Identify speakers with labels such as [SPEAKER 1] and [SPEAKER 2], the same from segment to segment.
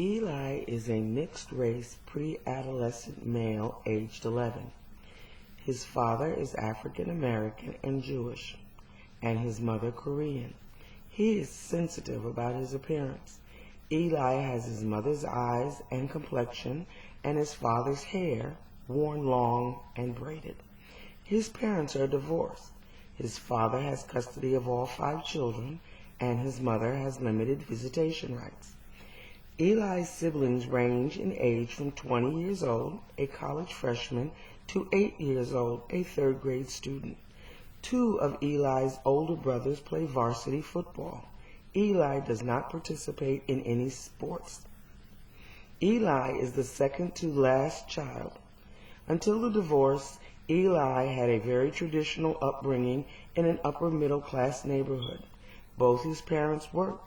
[SPEAKER 1] Eli is a mixed-race pre-adolescent male aged 11. His father is African American and Jewish, and his mother Korean. He is sensitive about his appearance. Eli has his mother's eyes and complexion and his father's hair, worn long and braided. His parents are divorced. His father has custody of all 5 children, and his mother has limited visitation rights. Eli's siblings range in age from 20 years old, a college freshman, to 8 years old, a 3rd grade student. 2 of Eli's older brothers play varsity football. Eli does not participate in any sports. Eli is the second to last child. Until the divorce, Eli had a very traditional upbringing in an upper middle class neighborhood. Both his parents worked.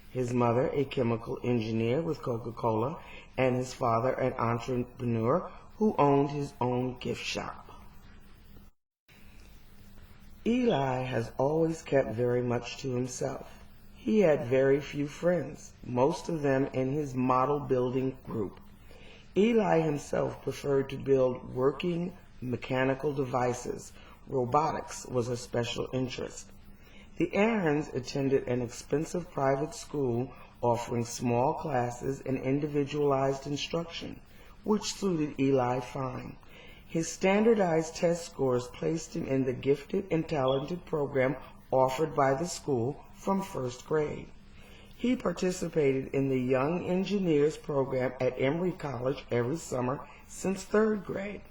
[SPEAKER 1] His mother, a chemical engineer with Coca-Cola, and his father, an entrepreneur who owned his own gift shop. Eli has always kept very much to himself. He had very few friends, most of them in his model building group. Eli himself preferred to build working mechanical devices. Robotics was a special interest. The Aarons attended an expensive private school offering small classes and individualized instruction, which suited Eli fine. His standardized test scores placed him in the gifted and talented program offered by the school from 1st grade. He participated in the Young Engineers program at Emory College every summer since 3rd grade.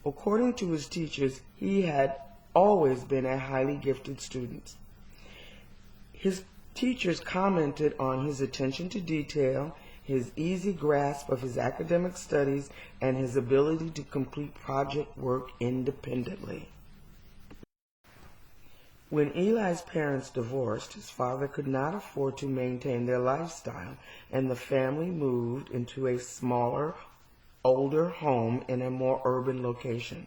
[SPEAKER 1] According to his teachers, he had always been a highly gifted student. His teachers commented on his attention to detail, his easy grasp of his academic studies, and his ability to complete project work independently. When Eli's parents divorced, his father could not afford to maintain their lifestyle, and the family moved into a smaller, older home in a more urban location.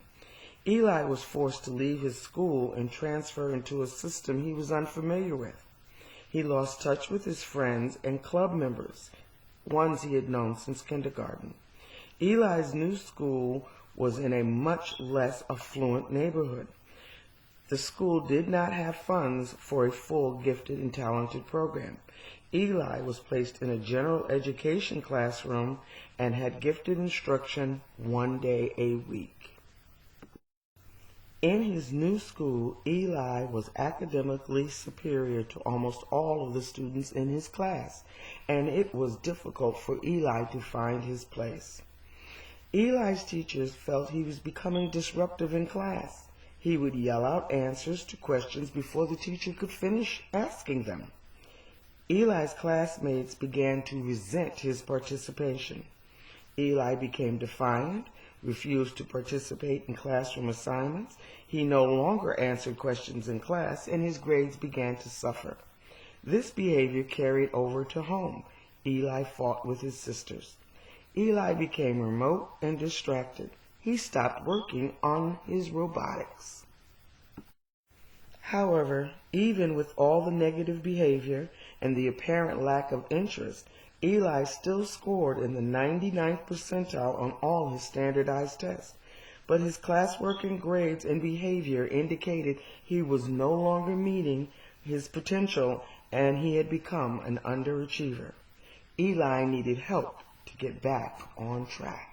[SPEAKER 1] Eli was forced to leave his school and transfer into a system he was unfamiliar with. He lost touch with his friends and club members, ones he had known since kindergarten. Eli's new school was in a much less affluent neighborhood. The school did not have funds for a full gifted and talented program. Eli was placed in a general education classroom and had gifted instruction 1 day a week. In his new school, Eli was academically superior to almost all of the students in his class, and it was difficult for Eli to find his place. Eli's teachers felt he was becoming disruptive in class. He would yell out answers to questions before the teacher could finish asking them. Eli's classmates began to resent his participation. Eli became defiant, refused to participate in classroom assignments. He no longer answered questions in class, and his grades began to suffer. This behavior carried over to home. Eli fought with his sisters. Eli became remote and distracted. He stopped working on his robotics. However, even with all the negative behavior and the apparent lack of interest, Eli still scored in the 99th percentile on all his standardized tests, but his classwork and grades and behavior indicated he was no longer meeting his potential and he had become an underachiever. Eli needed help to get back on track.